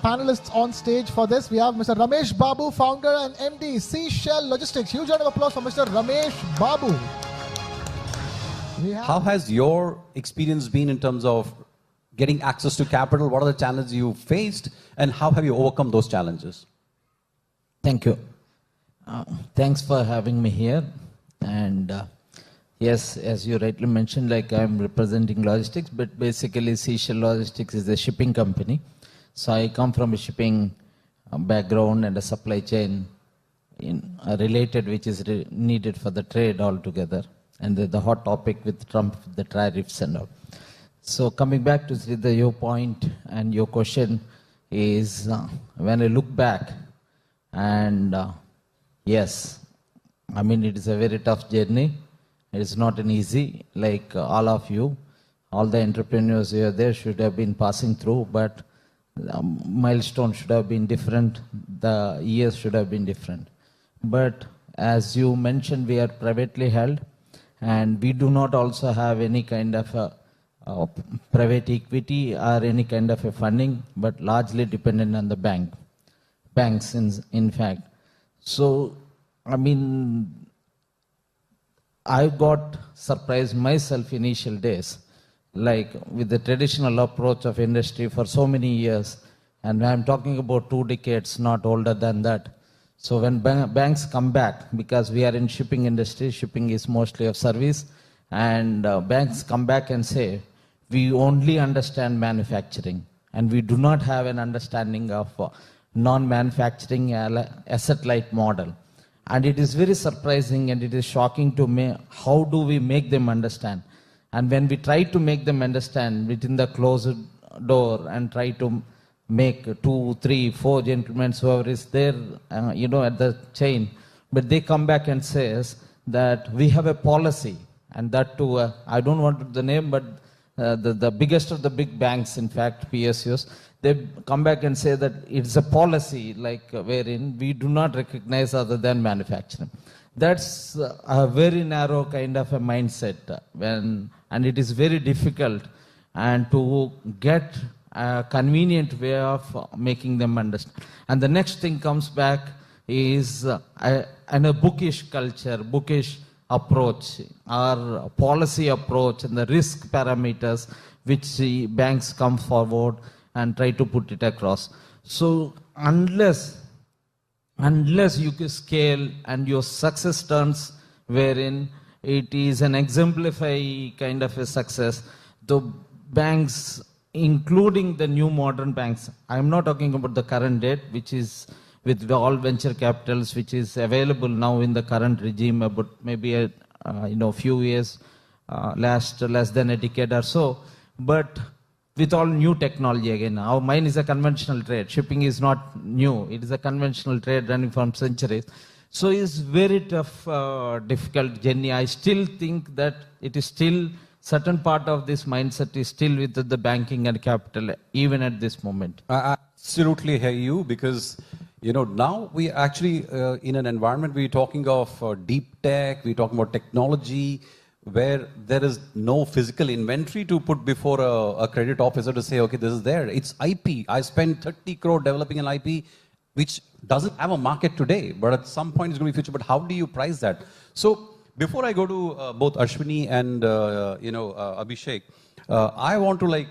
panelists on stage for this. We have Mr. Ramesh Babu, founder and MD, Seashell Logistics. Huge round of applause for Mr. Ramesh Babu. How has your experience been in terms of getting access to capital? What are the challenges you faced, and how have you overcome those challenges? Thank you. Thanks for having me here. And yes, as you rightly mentioned, like I'm representing logistics, but basically Seashell Logistics is a shipping company. So I come from a shipping background and a supply chain related, which is needed for the trade altogether. And the hot topic with Trump, the tariffs and all. So coming back to your point and your question is, when I look back, and yes, I mean, it is a very tough journey. It is not an easy, like all of you, all the entrepreneurs who are there should have been passing through, but milestone should have been different, the years should have been different. But as you mentioned, we are privately held, and we do not also have any kind of a private equity or any kind of a funding, but largely dependent on the banks in fact. So, I mean, I got surprised myself initial days, like with the traditional approach of industry for so many years, and I'm talking about 2 decades, not older than that. So when banks come back, because we are in shipping industry, shipping is mostly of service, and banks come back and say, we only understand manufacturing, and we do not have an understanding of non-manufacturing asset-light model. And it is very surprising and it is shocking to me, how do we make them understand? And when we try to make them understand within the closed door and try to make 2, 3, 4 gentlemen, whoever is there, at the chain, but they come back and says that we have a policy, and that too, I don't want the name, but the biggest of the big banks, in fact, PSUs, they come back and say that it's a policy, like wherein we do not recognize other than manufacturing. That's a very narrow kind of a mindset, and it is very difficult and to get a convenient way of making them understand. And the next thing comes back is a bookish culture, bookish approach, or policy approach, and the risk parameters which the banks come forward and try to put it across. So unless you can scale and your success turns wherein it is an exemplify kind of a success, the banks, including the new modern banks, I'm not talking about the current date, which is with all venture capitals, which is available now in the current regime, about maybe a few years, less than a decade or so, but with all new technology again. Now, mine is a conventional trade. Shipping is not new. It is a conventional trade running from centuries. So it's very tough, difficult journey. I still think that it is still, certain part of this mindset is still with the banking and capital, even at this moment. I absolutely hear you, because now we actually in an environment we're talking of deep tech, we're talking about technology, where there is no physical inventory to put before a credit officer to say, okay, this is there. It's IP. I spent 30 crore developing an IP, which doesn't have a market today, but at some point it's going to be future. But how do you price that? So before I go to both Ashwini and Abhishek, I want to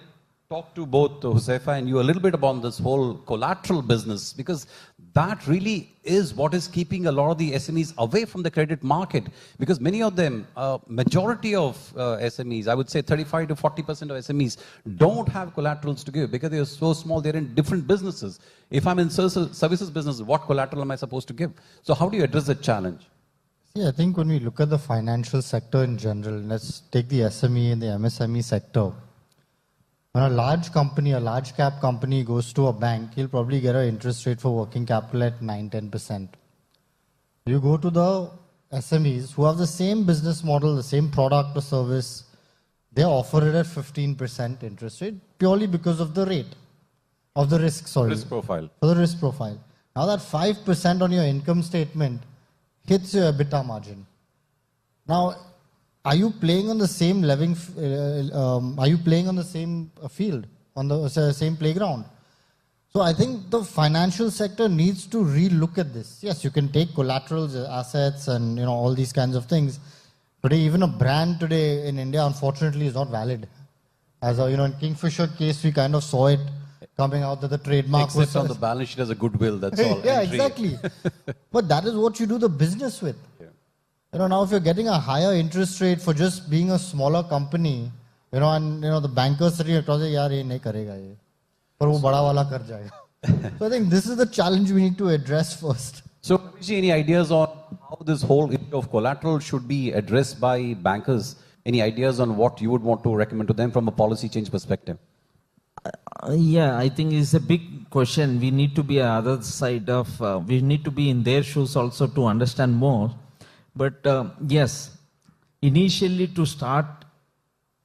talk to both Huzaifa and you a little bit about this whole collateral business, because that really is what is keeping a lot of the SMEs away from the credit market, because many of them, majority of SMEs, I would say 35 to 40% of SMEs don't have collaterals to give because they are so small, they're in different businesses. If I'm in services business, what collateral am I supposed to give? So how do you address that challenge? See, I think when we look at the financial sector in general, let's take the SME and the MSME sector. When a large company, a large cap company goes to a bank, he'll probably get an interest rate for working capital at 9-10%. You go to the SMEs who have the same business model, the same product or service, they offer it at 15% interest rate purely because of the rate, of the risk, sorry. Risk profile. For the risk profile. Now that 5% on your income statement hits your EBITDA margin. Now, are you playing on the same are you playing on the same field, on the same playground? So I think the financial sector needs to re-look at this. Yes, you can take collaterals, assets, and all these kinds of things. Today, even a brand today in India, unfortunately, is not valid. As in Kingfisher case, we kind of saw it coming out that the trademark Except was on the balance sheet as a goodwill, that's all. yeah, Entry. exactly. But that is what you do the business with. Yeah. Now if you're getting a higher interest rate for just being a smaller company, and the bankers sitting across say, yaar, ye nahi karega ye. Par wo bada wala kar jayega. So I think this is the challenge we need to address first. So, any ideas on how this whole issue of collateral should be addressed by bankers? Any ideas on what you would want to recommend to them from a policy change perspective? Yeah, I think it's a big question. We need to be other side of, we need to be in their shoes also to understand more. But yes, initially to start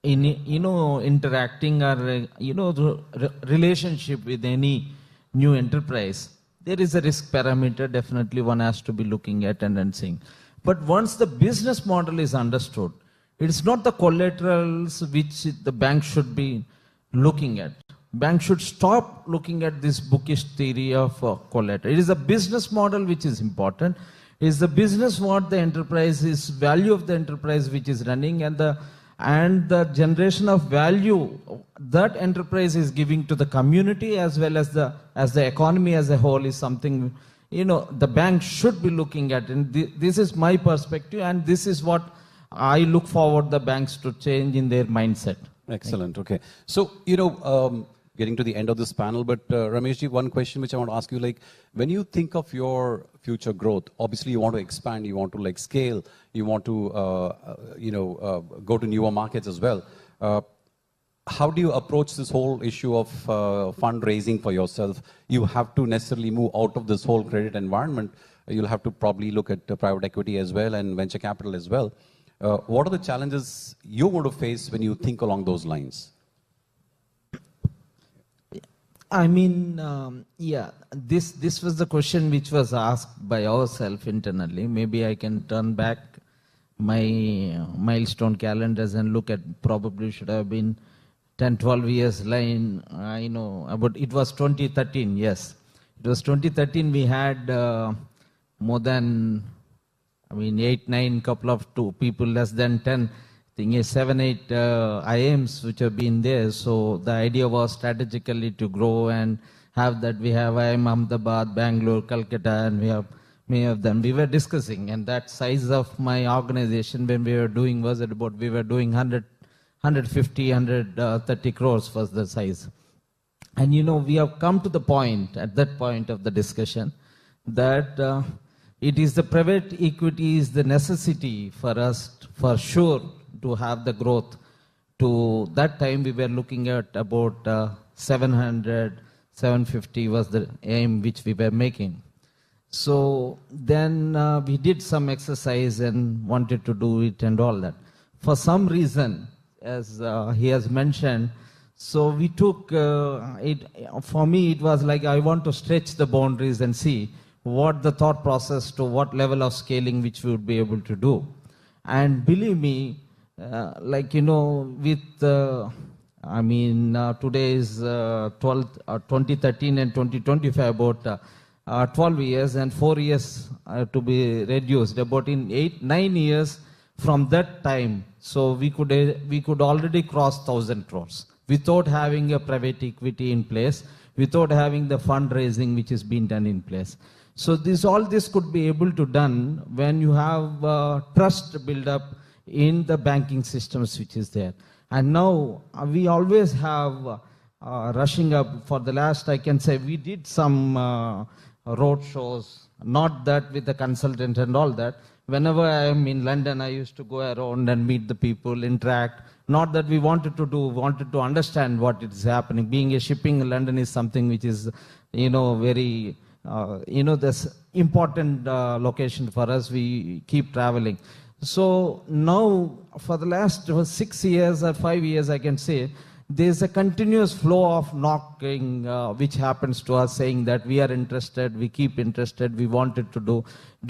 interacting or the relationship with any new enterprise, there is a risk parameter definitely one has to be looking at and then seeing. But once the business model is understood, it's not the collaterals which the bank should be looking at. Bank should stop looking at this bookish theory of collateral. It is a business model which is important. It is the business what the enterprise is, value of the enterprise which is running, and the generation of value that enterprise is giving to the community as well as the economy as a whole is something the bank should be looking at. And this is my perspective, and this is what I look forward the banks to change in their mindset. Excellent. Okay. So, getting to the end of this panel, but Rameshji, one question which I want to ask you, like, when you think of your future growth, obviously you want to expand, you want to scale, you want to, go to newer markets as well. How do you approach this whole issue of fundraising for yourself? You have to necessarily move out of this whole credit environment. You'll have to probably look at private equity as well and venture capital as well. What are the challenges you're going to face when you think along those lines? I mean, this was the question which was asked by ourselves internally. Maybe I can turn back my milestone calendars and look at probably should have been 10, 12 years line. I know about it was 2013. Yes, it was 2013. We had more than 8, 9, couple of two people, less than 10. I think 7, 8 IMs which have been there. So the idea was strategically to grow and have that. We have IIM Ahmedabad, Bangalore, Calcutta, and we have many of them. We were discussing, and that size of my organization when we were doing was at about, we were doing 150, 130 crores was the size. And we have come to the point, at that point of the discussion, that it is the private equity is the necessity for us, for sure, to have the growth. To that time, we were looking at about 700, 750 was the aim which we were making. So then we did some exercise and wanted to do it and all that. For some reason, as he has mentioned, so we took it. For me, it was like I want to stretch the boundaries and see what the thought process to what level of scaling which we would be able to do. And believe me, with today is 2013 and 2025, about 12 years and 4 years to be reduced. About in 8, 9 years from that time, so we could already cross 1,000 crores without having a private equity in place, without having the fundraising which is being done in place. So all this could be able to done when you have trust build up in the banking systems which is there. And now we always have rushing up. For the last, I can say, we did some road shows, not that with the consultant and all that. Whenever I am in London, I used to go around and meet the people, interact. Not that we wanted to understand what is happening. Being a shipping in London is something which is, very, this important location for us. We keep traveling. So now, for the last 6 years or 5 years, I can say, there's a continuous flow of knocking which happens to us saying that we are interested, we keep interested, we wanted to do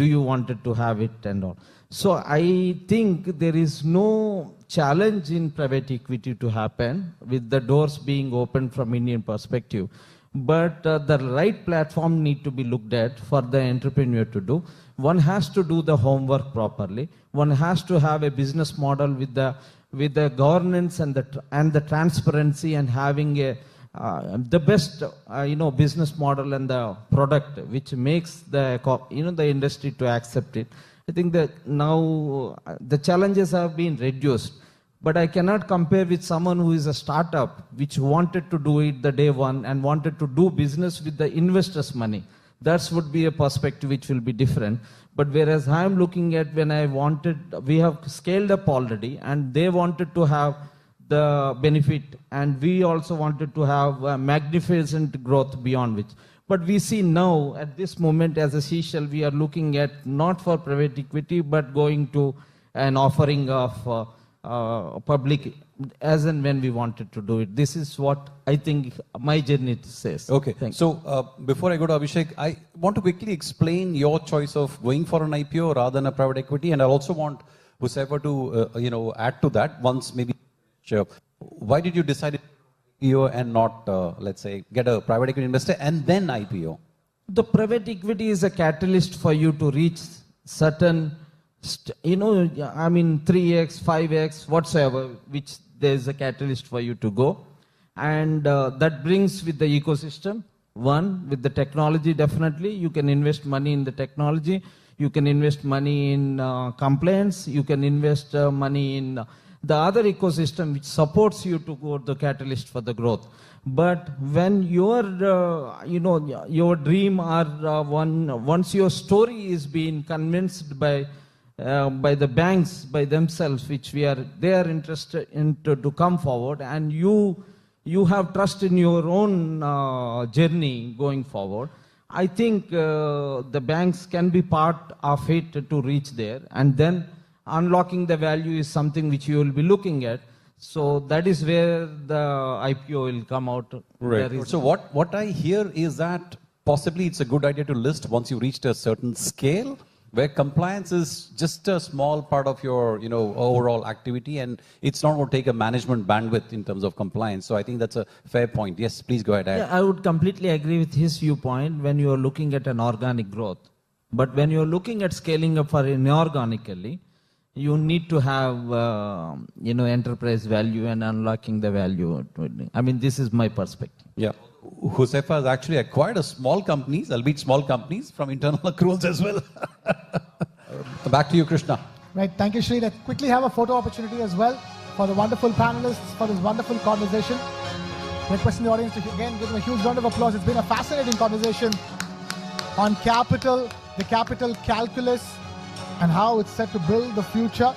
you wanted to have it and all. So I think there is no challenge in private equity to happen with the doors being open from Indian perspective. but the right platform need to be looked at for the entrepreneur to do. One has to do the homework properly. One has to have a business model with the governance and the transparency, and having the best business model and the product which makes the industry to accept it. I think that now the challenges have been reduced, but I cannot compare with someone who is a startup which wanted to do it the day one and wanted to do business with the investors' money. That would be a perspective which will be different. But whereas I am looking at we have scaled up already, and they wanted to have the benefit, and we also wanted to have a magnificent growth beyond which. But we see now at this moment as a Seashell, we are looking at not for private equity, but going to an offering of public as and when we wanted to do it. This is what I think my journey says. Okay. Thank you. So before I go to Abhishek, I want to quickly explain your choice of going for an IPO rather than a private equity, and I also want whoever to add to that once maybe. Sure. Why did you decide IPO and not, let's say, get a private equity investor and then IPO? The private equity is a catalyst for you to reach certain, 3x, 5x, whatsoever, which there is a catalyst for you to go. And that brings with the ecosystem. One, with the technology, definitely. You can invest money in the technology. You can invest money in compliance. You can invest money in the other ecosystem which supports you to go the catalyst for the growth. But when your dream or once your story is being convinced by the banks by themselves, which they are interested in to come forward, and you have trust in your own journey going forward, I think the banks can be part of it to reach there, and then unlocking the value is something which you will be looking at. So that is where the IPO will come out. Right. So what I hear is that possibly it's a good idea to list once you reached a certain scale, where compliance is just a small part of your overall activity, and it's not going to take a management bandwidth in terms of compliance. So I think that's a fair point. Yes, please go ahead. Yeah, I would completely agree with his viewpoint when you are looking at an organic growth. But when you are looking at scaling up for inorganically, you need to have enterprise value and unlocking the value. I mean, this is my perspective. Yeah. Josefa has actually acquired albeit small companies, from internal accruals as well. Back to you, Krishna. Right, thank you, Shri. Let's quickly have a photo opportunity as well for the wonderful panelists for this wonderful conversation. Requesting the audience to again give them a huge round of applause. It's been a fascinating conversation on capital, the capital calculus, and how it's set to build the future.